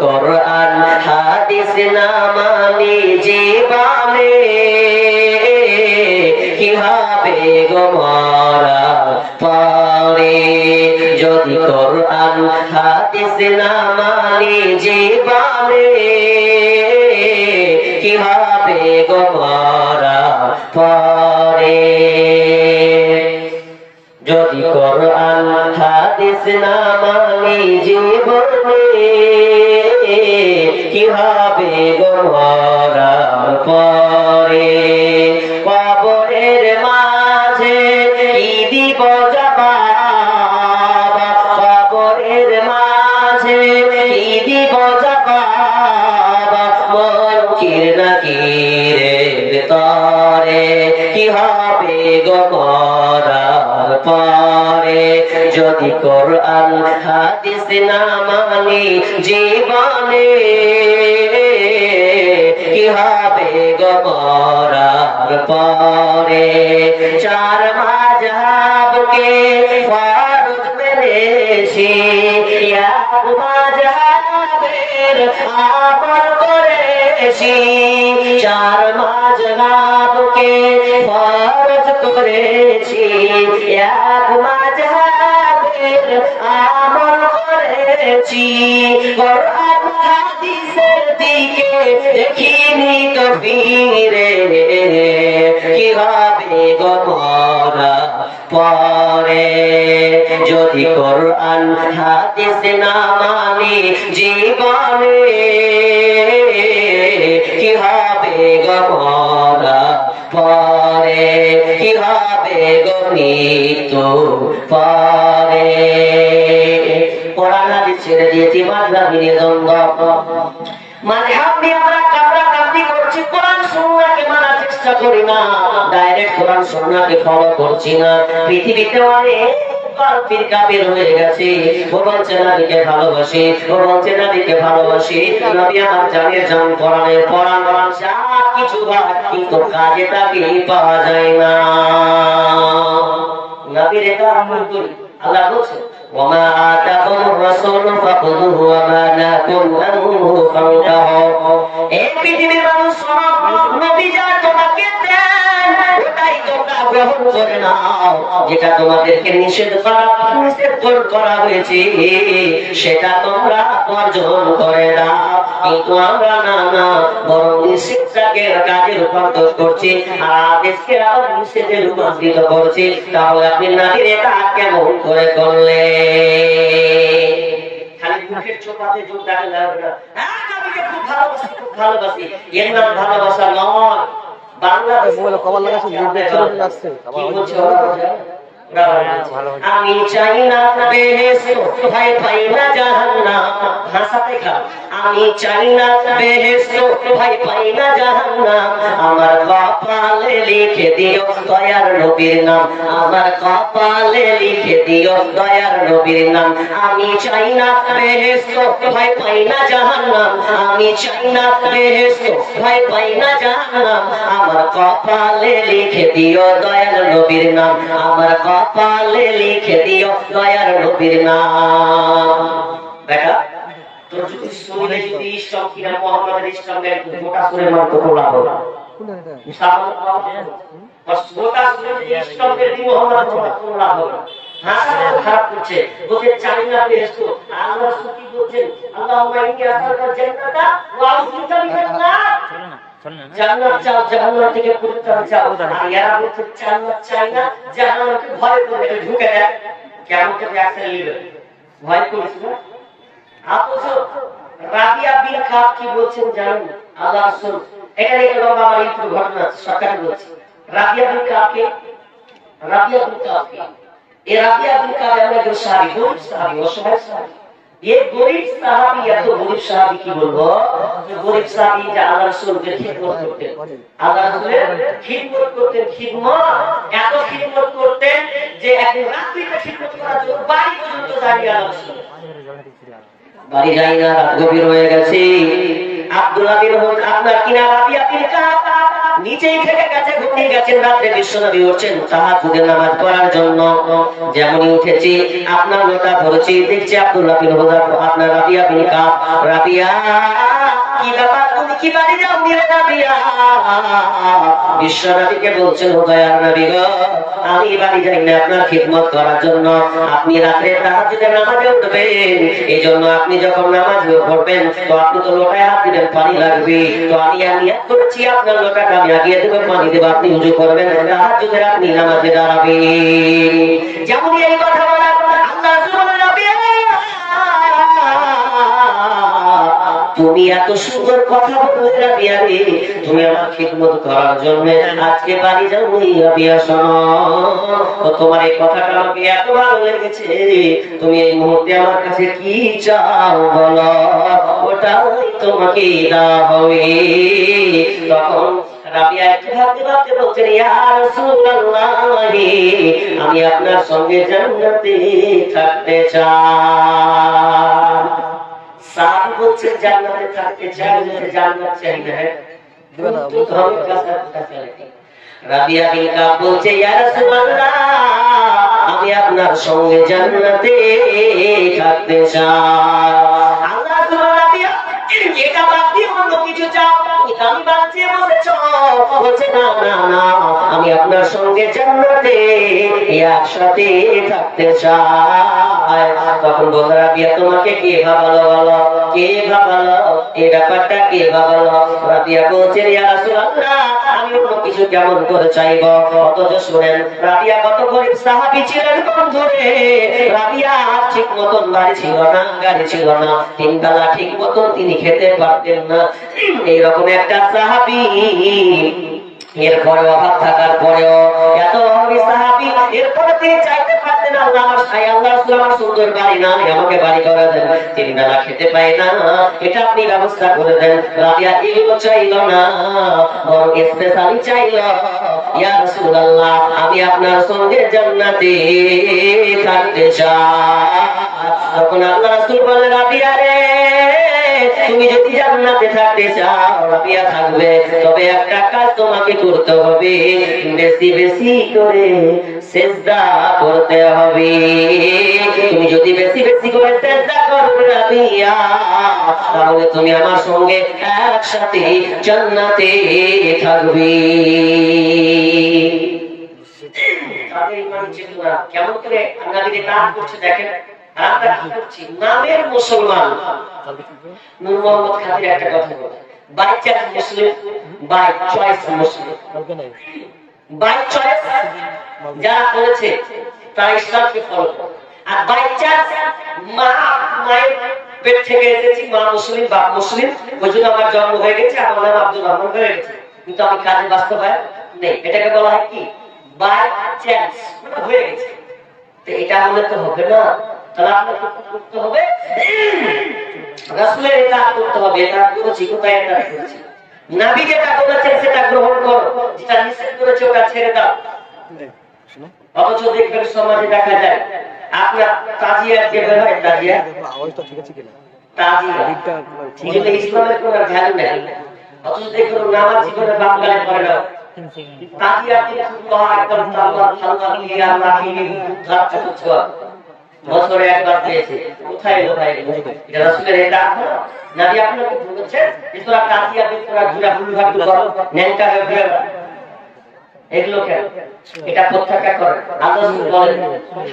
কোরআন হাদিস না মানি জীবনে কি হবে গো মরা পরে যদি কোরআন হাদিস না মানি জীবনে কি হবে গো মরা পরে যদি কোরআন হাদিস না মানি জীবনে কি হবে গো মরার পরে কবরের মাঝে কি দিব জবাব কবরের মাঝে কি দিব জবাব মুনকির নাকিরের তরে কি হবে গো মরার পরে যদি কোরআন হাদিস না মানি জীবনে কি হবে গো মরার পরে চার মাযহাবকে ফরজ মেনেছি এক মাযহাবের আমল করেছি চার মাযহাবকে ফরজ করেছি এক মাযহাবের আমল করেছি কোরআন হাদিসের দিকে দেখিনি তো ফিরে কি হবে গো মরা পরে যদি কোরআন হাদিস না মানি জীবনে কি হবে গো মরা পরে কি হবে গো মৃত্যু পরে কোরআন হাদিস ছেড়ে দিয়েছি মাযহাবি দ্বন্দ্ব মাযহাব নিয়ে আমরা কান্নাকাটি করছি কোরআন সুন্নাহকে মানার চেষ্টা করি না ডাইরেক্ট কোরআন সুন্নাহকে ফলো করছি না পৃথিবীতে অনেক ফিরকা বের হয়ে গেছে ও বলছে নবীকে ভালোবাসি ও বলছে নবীকে ভালোবাসি নবী আমার জানের জান কোরআনের কোরআন যা কিছু হয় কিন্তু কাজে তাকে পাওয়া যায় না নবীর এটা আমল করি আল্লাহ বলছে ওমা আতাকুমুর রাসূলু ফাখুযুহু ওয়া মা নাকুম আনহু ফান্তাহু এই পৃথিবীর মানুষ নবী যা তোমাকে দেন ওটাই তোমরা গ্রহণ করে নাও যেটা তোমাদেরকে নিষেধ করা হয়েছে সেটা তোমরা বর্জন করে দাও কিন্তু আমরা না বরং নিষেধটাকে কাজে রূপান্তর করছি আর আদেশকে আবার নিষেধে রূপান্তরিত করছি তাহলে আপনি নবীর এটা কেমন করে করলে খালি মুখের চোপাতে যোগ দেখা যাবে না হ্যাঁ নবীকে খুব ভালোবাসি এর নাম ভালোবাসা নয় বাংলাদেশ মোবাইলে কভার লাগাছে নির্দেশ আসছে আমি চাই না বেহেশত ভয় পাই না জাহান্নাম ভাষাতে খা আমি চাই না বেহেশত ভয় পাই না জাহান্নাম আমার কপালে লিখে দিও দয়ার নবীর নাম আমার কপালে লিখে দিও দয়ার নবীর নাম আমি চাই না বেহেশত ভয় পাই না জাহান্নাম আমি চাই না বেহেশত ভয় পাই না জাহান্নাম আমার কপালে লিখে দিও দয়ার নবীর নাম আমার কপালে লিখে দিও দয়ার নবীর নাম বেটা তোর যদি সুরে যদি ইসলাম কিনা মুহাম্মাদের ইসলামের গোটা সুরে মাত্র কোলা হবে মুসলমান বাস গোটা সুরে ইসলামের দি মুহাম্মাদ কোলা হবে ভাষা খারাপ করছে বলতে চাই না বেহেশত আল্লাহ সুকি বলছেন আল্লাহুম্মা ইন্নী আসআলুকা জান্নাতা ওয়া আউযুবিকা মিনান নার জান্নাত চাও জাহান্নাম থেকে পরিত্রাণ চাও আর এরা বলছে জান্নাত চাই না জাহান্নামকে ভয় করে ঢুকে দেয় কিয়ামতের একসাথে লিবে ভয় করিস না আপনি রাবিয়া বিন খাব কি বলছেন জানেন আল্লাহ রাসূল এখানে একটা লম্বা আমার ইউটিউব ঘটনা সরকার বলছে রাবিয়া বিন খাবকে এই রাবিয়া বিন খাব একজন সাহাবী গরিব সাহাবী অসহায় সাহাবী ये गरीब साहबी या तो गरीब साहबी की बोलबो गरीब साहबी যে আল্লাহর রাসূলকে খিদমত করতেন আল্লাহর রাসূলের খিদমত এত খিদমত করতেন যে একদিন রাত্রিতে খিদমত করার জন্য বাড়ি পর্যন্ত দাঁড়িয়ে আল্লাহর রাসূল বাড়ি যাই না রাত গভীর হয়ে গেছে আব্দুল্লাহ বিন হুদ আপনার কিনা রাবিয়া বিন কাব নিচেই থেকে গেছে, ঘুমিয়ে গেছেন। রাত্রে বিশ্বনবী উঠছেন তাহাজ্জুদের নামাজ পড়ার জন্য। যেমনই উঠেছি আপনার লোটা ধরেছি, দেখছি আব্দুল্লাহ বিন হুযাফা, আপনার রাবিয়া বিন কাব। রাবিয়া, কি ব্যাপার, তুমি কি বাড়ি যাও নি রাবিয়া? বিশ্বনবীকে বলছেন, ও দয়ার নবী গো, আমি বাড়ি যাই না আপনার খিদমত করার জন্য। আপনি রাত্রে তাহাজ্জুদের নামাজে উঠবেন, এই জন্য আপনি যখন নামাজ পড়বেন তো আপনি তো লোটায় হাত দিবেন, পানি লাগবে। তো আমি নিয়ত করেছি আপনার লোটাটা আমি আগিয়ে দেবো, পানি দেবো, আপনি উযু করবেন, তাহাজ্জুদের আপনি নামাজে দাঁড়াবেন। যেমনই এই কথা বলা, আল্লাহ সুবহানাহু ওয়া তুমি এত সুন্দর কথা বলতে রাবিয়া রে, তুমি আমার খিদমত করার জন্য আজকে বাড়ি যাও নি রাবিয়া, শোনো তোমার এই কথাটা আমাকে এত ভালো লেগেছে, তুমি এই মুহূর্তে আমার কাছে কি চাও বলো, ওটাই তোমাকে দেওয়া হবে। তখন রাবিয়া একটু ভাবতে ভাবতে বলছেন, ইয়া রাসূলুল্লাহ, আমি আপনার সঙ্গে জান্নাতে থাকতে চাই। সাহাবী বলছেন, জান্নাতে থাকতে চাই, জান্নাত চাই না, রাবিয়া বিন কাব বলছে, ইয়া রাসূলুল্লাহ, আমি আপনার সঙ্গে জান্নাতে থাকতে চাই। আল্লাহ সুবহানাহু রাবিয়া, এটা বাদ দিয়ে অন্য কিছু চাও, আমি বাদ দিয়ে বলেছ, বলছে না না না, আমি আপনার সঙ্গে জান্নাতে একসাথে থাকতে চাই। তখন বলল, রাবিয়া তোমাকে কে ভাবালো বলো, কে ভাবালো, এই ব্যাপারটা কে ভাবালো? রাবিয়া বলছে, ইয়া রাসূলুল্লাহ, আমি অন্য কিছু কেমন করে চাইব? অথচ শুনেন, রাবিয়া কত গরিব সাহাবী ছিলেন বন্ধুরে। রাবিয়া ঠিক মতন বাড়ি ছিল না, গাড়ি ছিল না, তিন বেলা ঠিক মতন তিনি খেতে পারতেন না। এইরকম একটা সাহাবী, এরপরে অভাব থাকার পরেও এত অভাবী সাহাবী, এরপরে তিনি চাইতে পারতেন, আল্লাহ আমার আল্লাহ রাসূল আমার সুন্দর বাড়ি না, আমাকে বাড়ি করে দেন, তিন বেলা খেতে পাই না, এটা আপনি ব্যবস্থা করে দেন। রাবিয়া এগুলো চাইল না, বরং স্পেশালি চাইল, ইয়া রাসূলুল্লাহ, আমি আপনার সঙ্গে জান্নাতে থাকতে চাই। তখন আল্লাহ রাসূল বলেন, রাবিয়া রে, তুমি যদি জান্নাতে থাকতে চাও, রাবিয়া থাকবে, তবে একটা কাজ তোমাকে করতে হবে, বেশি বেশি করে সিজদা করতে হবে। তুমি যদি বেশি বেশি করে সিজদা করবে রাবিয়া, তাহলে তুমি আমার সঙ্গে একসাথে জান্নাতে থাকবে। তাদের ইমান চেতনা কেমন করে আল্লাহকে তাআত করছে দেখেন। আমরা কি করছি? নামের মুসলমান। নূর মোহাম্মদ খাদির একটা কথা বলে, by chance Muslim, by choice Muslim. By choice যারা করেছে তারা ইসলামকে ফলো করে, আর বাই চান্স মায়ের পেট থেকে এসেছি, মা মুসলিম, বাপ মুসলিম, ওই জন্য আমার জন্ম হয়ে গেছে, আমার নাম আব্দুল রহমান হয়ে গেছে, কিন্তু আমি কাজে বাস্তবায়ন নেই। এটাকে বলা হয় কি? বাই চান্স, হয়ে গেছে। তো এটা হলে তো হবে না, তাহলে আপনাকে করতে হবে রাসূলের ইতাআত করতে হবে। এটা করেছি, কোথায় এটা করেছি? নবী যেটা বলেছেন সেটা গ্রহণ করো, যেটা নিষেধ করেছে ওটা ছেড়ে দাও। অথচ দেখবেন সমাজে দেখা যায় আপনার তাজিয়া যে বের হয়, তাজিয়া আওয়াজটা ঠিক আছে কিনা, তাজিয়া এগুলো ইসলামের কোনো ভ্যালু নেই। অথচ দেখবেন নামাজ জীবনে বাঙালি করে না, তাজিয়া আল্লাহ আকবার, আল্লাহ আল্লাহ ইয়া রাহিম, রাতটা তো বছরে একবার পেয়েছে, কোথায় কোথায় এটা রাসূলের ইতাআত না। নবী আপনাকে বলেছেন যে তোরা তাজিয়া বে, তোরা ঘুরা হুলু ভাটু করো, ন্যাংটা হয়ে ঘুরে এগুলো কেন? এটা প্রত্যাখ্যান করেন। আল্লাহ রাসূল বলেন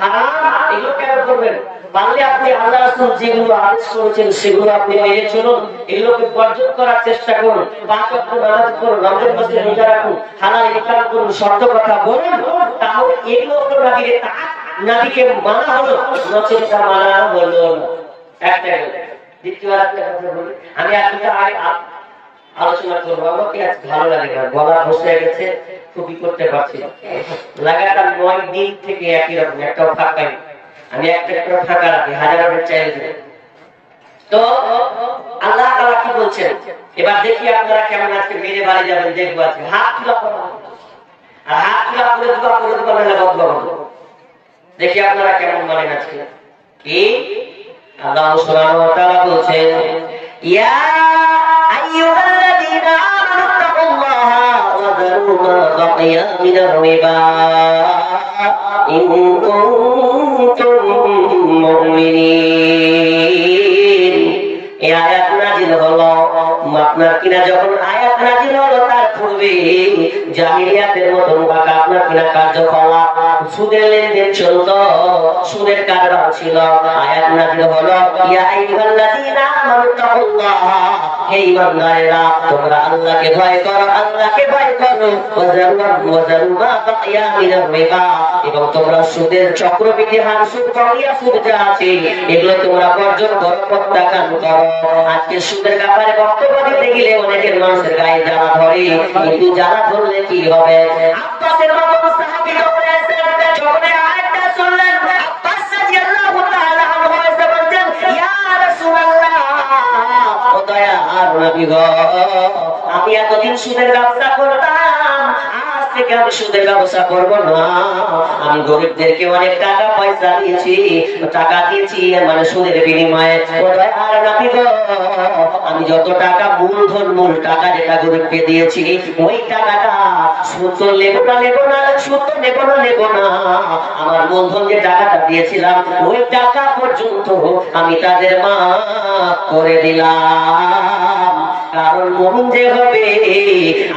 হারাম, এগুলো কেন করবেন? পারলে আপনি আল্লাহ রাসূল যেগুলো আদেশ করেছেন সেগুলো আপনি মেনে চলুন, এগুলোকে বর্জন করার চেষ্টা করুন, পাঁচ ওয়াক্ত নামাজ পড়ুন, রমজান মাসে রোজা রাখুন, হালাল ইনকাম করুন, সত্য কথা বলুন, তাহলে এগুলো তো নবীর ইতাআত, নবীকে মানা হলো, নচেত মানা হলো না। একটা গেল। দ্বিতীয় একটা কথা বলি, আমি একটা আলোচনা করবো, আমাকে আজ ভালো লাগে না, গলা বসে গেছে, খুবই করতে পারছি না, লাগাতার 9 দিন থেকে একই রকম, একটাও ফাঁকা নেই। আমি একটা ফাঁকা রাখি, হাজারো চাইলে দেব। তো আল্লাহ তাআলা কি বলছেন এবার দেখি আপনারা কেমন আজকে মেরে বাড়ি যাবেন, দেখবো আজকে হাত তুলা করো, আর হাত তুলা করে দোয়া করে দেবো, নাহলে বদলা করবো। দেখি আপনারা কেমন মানেন আজকে। কি আল্লাহ সুবহানাহু ওয়া তাআলা বলছেন, ইয়া আইয়ুহাল্লাযীনা আমানু তাকুল্লাহা ওয়া বাকিয়া মিনার রিবা ইন কুনতুম মুমিনিন। এই আয়াত নাযিল হলো আপনার কিনা যখন আয়াত নাযিল হলো তার পূর্বে জাহিলিয়াতের মতন বাঁকা আপনার কিনা কার্যকলাপ সুদের লেনদেন চলতো, সুদের কারবার ছিল। আয়াত নাযিল হলো ইয়া আইয়ুহাল্লাযীনা আমানু তাকুল্লাহ, হে ঈমানদারেরা তোমরা আল্লাহকে ভয় করো, আল্লাহকে ভয় করো। ওয়াজারু মা বাকিয়া মিনার রিবা, এবং তোমরা সুদের চক্রবৃদ্ধি হার, সুদ করিয়া সুদ যা আছে এগুলো তোমরা বর্জন করো, প্রত্যাখ্যান করো। আজকে সুদের ব্যাপারে বক্তব্য দিতে গেলে অনেকের মানুষের গায়ে জ্বালা ধরে, কিন্তু জ্বালা ধরলে কি হবে? আব্বাসের মতো সাহাবী যখন আয়াতটা শুনলেন, আব্বাস রাদিয়াল্লাহু তাআলা আনহু এসে বলছেন, ইয়া রাসূলুল্লাহ, ও দয়ার নবী গো, আমি এতদিন সুদের ব্যবসা করতাম, আজ থেকে আমি সুদের ব্যবসা করব না। আমি গরিবদেরকে অনেক টাকা পয়সা দিয়েছি, টাকা দিয়েছি মানে সুদের বিনিময়ে। ও দয়ার নবী গো, আমি যত টাকা মূল টাকা যেটা গরিবকে দিয়েছি, ওই টাকাটা সুদ তো নেব না, সুদ তো নেব না। আমার মূলধন যে টাকাটা দিয়েছিলাম ওই টাকা পর্যন্ত আমি তাদের মাফ করে দিলাম। কারণ মুমিন যে হবে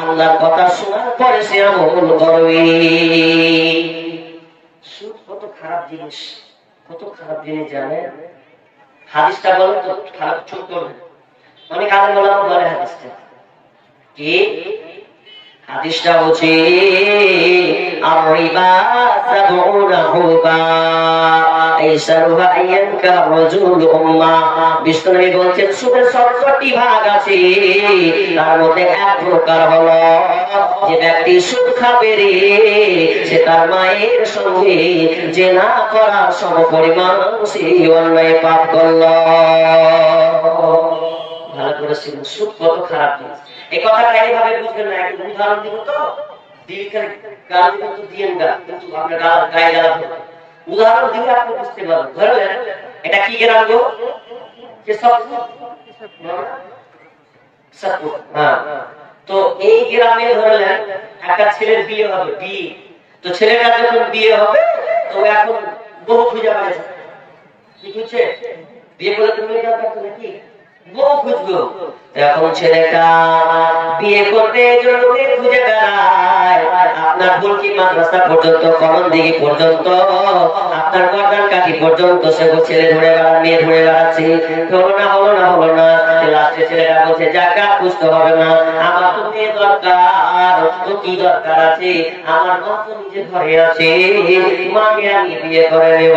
আল্লাহর কথা শোনার পরে সে আমল করবে। সুদ কত খারাপ জিনিস, কত খারাপ জিনিস জানেন? হাদিসটা বলেন তো, খারাপ চুপ করবেন। অনেক আলেম ওলামা বলে হাদিসটা কি? হাদিসটা বলছে আর রিবা সাবউনা হুবা আইসারুহা আইয়ানকা রাজুল উম্মা। বিষ্ণুনবী বলছেন সুদের 70টি ভাগ আছে, তার মধ্যে এক প্রকার হলো যে ব্যক্তি সুদ খাবে রে সে তার মায়ের সঙ্গে জিনা করার সমপরিমাণ সে অন্যায় পাপ করলো। ভালো করে শুনুন, সুদ কত খারাপ জিনিস। এই কথাটা এইভাবে বুঝবেন না, একটা উদাহরণ দিব তো দিলকার গাল কিন্তু দিয়েন না, কিন্তু আপনার গায়ে জ্বালাবেন। উদাহরণ দিলে আপনি বুঝতে পারবেন। ধরলেন এটা কি গ্রাম গো? যে সব হ্যাঁ, তো এই গ্রামে ধরলেন একটা ছেলের বিয়ে হবে, বিয়ে। তো ছেলেটা যখন বিয়ে হবে তো এখন বহু খুঁজে পাবে, কি বুঝছে? বিয়ে করে তুমি নাকি বউ খুঁজবো। এখন ছেলেটা বিয়ে করতে খুঁজে বেড়ায় আপনার ভুলকি মাদ্রাসা পর্যন্ত, কমন দিঘি পর্যন্ত, আপনার গর্দান কাঠি পর্যন্ত সে ছেলে ধরে বেড়ায়, মেয়ে ধরে বেড়াচ্ছে। হলো না লাস্টে ছেলেটা বলছে জায়গা খুঁজতে হবে না, আমার তো মেয়ে দরকার। তো কি দরকার আছে? আমার মা তো নিজে ঘরে আছে, মাকে আমি বিয়ে করে নেব।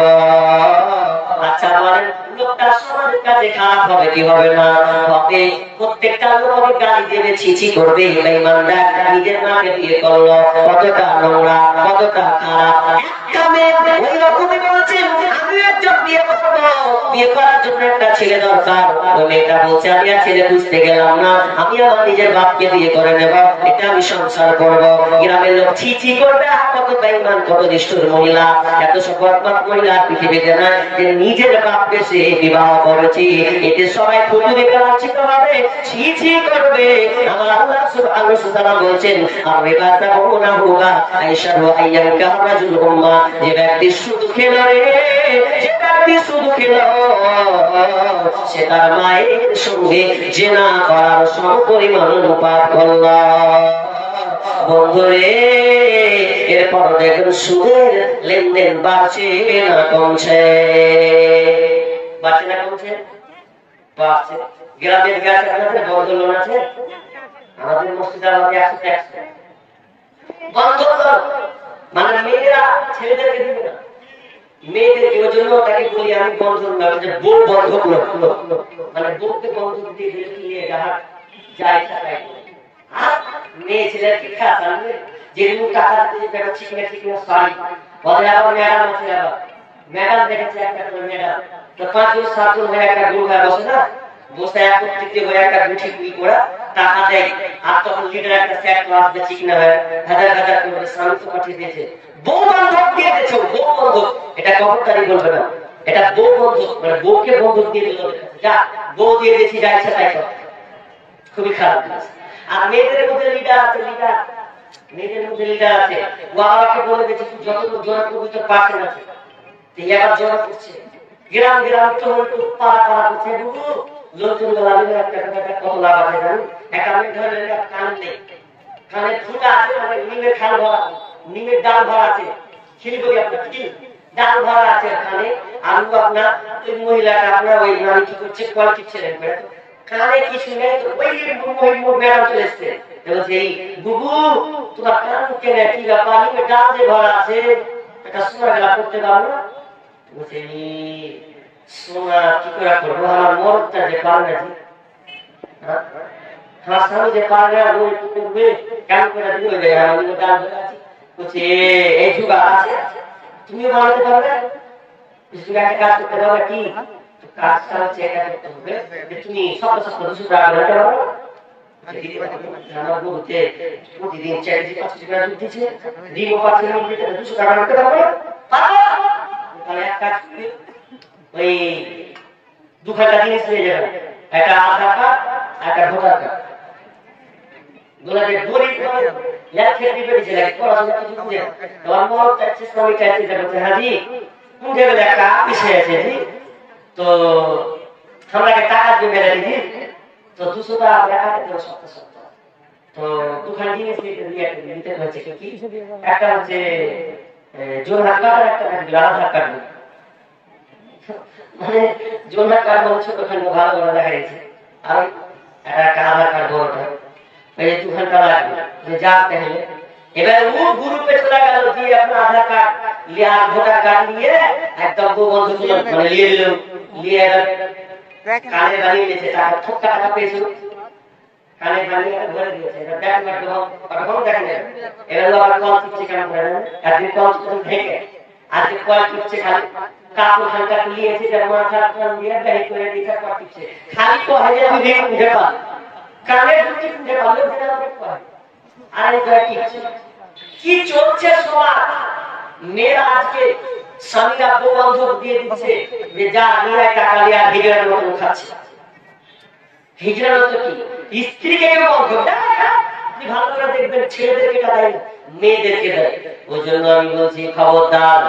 আচ্ছা বলেন লোকটা সমাজের কাছে খারাপ হবে কি হবে না? হবে। প্রত্যেকটা লোক গালি দেবে, ছিছি করবে, বেঈমানরা নিজের মাকে বিয়ে করলো, কতটা নোংরা, কতটা খারাপ। একটা মেয়ে ওই রকমই বলছে আমি একজন বিয়ে করব, বিয়ে করার জন্য একটা ছেলে দরকার। ওই মেয়েটা বলছে আমি আর ছেলে খুঁজতে গেলাম না, আমি আমার নিজের বাপকে বিয়ে করে নেব, এটা আমি সংসার করব। গ্রামের লোক ছিছি করবে, কত বেঈমান, কত নিষ্ঠুর মহিলা, এত সফলবান মহিলা পৃথিবীতে না যে নিজের বাপকে সে বিবাহ করেছে। এতে সবাই ফুটু দেখে লাঞ্ছিত হবে, ছিছি করবে। আমার আল্লাহ সুবহানাহু ওয়া তাআলা বলেন আর রিবা তাকুনা হুবা আইশারু আইয়ানকা রাজুল উম্মা, যে ব্যক্তি সুদ খেলো রে, যে ব্যক্তি সুদ খেলো সে তার মায়ের সঙ্গে জিনা করার সমপরিমাণ পাপ করলো। বন্ধুরে এরপর দেখুন সুদের লেনদেন বাড়ছে না কমছে? বাড়ছে না কমছে? বাড়ছে। গ্রামের কাছে আপনাদের বন্ধ লোন আছে, আমাদের মসজিদে আমাদের 100 বন্ধ লোন, মানে মেয়েরা ছেলেদেরকে দিবে না, মেয়েদেরকে। ওই জন্য তাকে বলি আমি বন্ধন না, বউ বন্ধক লোন, মানে বউকে বন্ধক দিয়ে দিলে কি যাহা যায় তাই মেয়ে ছেলের কি খাস আনবে, যেরকম টাকা দিতে ঠিক না সরি বলে। আবার ম্যাডাম আছে, আবার ম্যাডাম দেখেছে একটা করে ম্যাডাম, তো 5 জন 7 জন হয়ে একটা গ্রুপ হয়ে বসে না, বসে একত্রিত হয়ে একটা গুটি গুটি করে টাকা দেয়। আর তখন লিডার একটা সেট ক্লাস দিয়ে ঠিক না হয় হাজার করে শান্ত পাঠিয়ে দিয়েছে, বউ বন্ধক দিয়ে দিয়েছে। বউ বন্ধক এটা কবরদারি বলবে না, এটা বউ বন্ধক, মানে বউকে বন্ধক দিয়ে দিল, যা বউ দিয়ে দিয়েছি যা ইচ্ছা তাই কর। খুবই খারাপ জিনিস। আর মেয়েদের মধ্যে লিডার আছে, লিডার নিজের মধ্যে লিডার আছে, ওয়াকে বলে দিয়েছে যত জোর করবি তোর পার্সেন্ট আছে, এবার জোর করছে, গ্রাম গ্রাম তো পাড়া পাড়া করছে, লোকজন লাগলে একটা কত লাভ আছে জানেন? একটা আমি ধরে কান নেই, কানে ফুটা আছে, মানে নিমের খাল ভরা, নিমের ডাল ভরা আছে, খিলি করি আপনার কি ডাল ভরা আছে কানে, আলু আপনার ওই মহিলাটা আপনার ওই নারী কি করছে কল টিপছিলেন কানে কিছু নেই, ওই ম্যাডাম চলে এসছে, বলছে এই বুবু তোমার কান কেনে কি ব্যাপার, নিমের ডাল যে ভরা আছে একটা সোনা গেলা করতে পারবো না? বলছে সোনা কি করে করবো, আমার মরদটা যে পারবে না, আমার স্বামী যে পারবে না বই করবে কেন করে দিবে, আমি ডাল ধরে আছি, বলছে এই যুগ আছে তুমিও বানাতে পারবে, একটা কাজ করতে পারবে কি, কাজটা হচ্ছে এটা করতে হবে যে তুমি সব সব 200 টাকা করে পারো, আমার বলতে প্রতিদিন 4-5 টাকা দুধ দিচ্ছে, ডিমও পাচ্ছে না, 200 টাকা করতে পারবে, তাহলে এক কাজ করি ওই 2 ঘন্টা জিনিস নিয়ে যাবেন, একটা আধার কার্ড একটা ভোটার কার্ড, বলে গরিব লেখে দিবে দিছে লাগে পড়াশোনা কিছু বুঝে, তোমার মত চাইছে আমি চাইছি দেখো হাজি মুখে বলে একটা বিষয় আছে জি, তো আমাকে টাকা দিয়ে মেরে দিদি, তো 200 টাকা টাকা দিতে সপ্তাহ সপ্তাহ, তো দুখান জিনিস নিতে হয়েছে কি, একটা হচ্ছে জোর হাত কার্ড, একটা আধার কার্ড, মানে জোর হাত কার্ড বলে ছোটখাটো ভালো ভালো দেখা গেছে, আর একটা আধার কার্ড বড়টা, এই 2 ঘন্টা লাগবে যে যা তাহলে, এবার ও গ্রুপে চলে গেল দিয়ে আপনার আধার কার্ড লিয়া ভোটার কার্ড নিয়ে একদম বন্ধু ছিল মানে নিয়ে নিল, নিয়ে কানে বানিয়ে নিয়েছে, টাকা খুব টাকা পেয়েছিল, কানে বানিয়ে ধরে দিয়েছে, এটা ব্যাক মারতে হবে কখন দেখেন, এবার আবার কল করছে কেন করে একদিন কল করতে থেকে আজকে কল করছে খালি কাপড় হালকা নিয়েছে যে মাথা কান দিয়ে দাহি করে দিতে পারছে, খালি তো হাজে বুঝে বুঝে পাল কানে ঢুকে বুঝে পারলে সেটা পায়, আর কি চলছে সমাজ, মেয়েরা আজকে স্বামীরা বন্ধক দিয়ে দিচ্ছে যে যা নিয়ে টাকা লিয়া হিজড়ার মতন খাচ্ছে, হিজড়ার মতো কি স্ত্রীকে কেউ বন্ধক দেয়, আপনি ভালো করে দেখবেন ছেলেদেরকে দেয় মেয়েদেরকে দেয়, ওই জন্য আমি বলছি খবরদার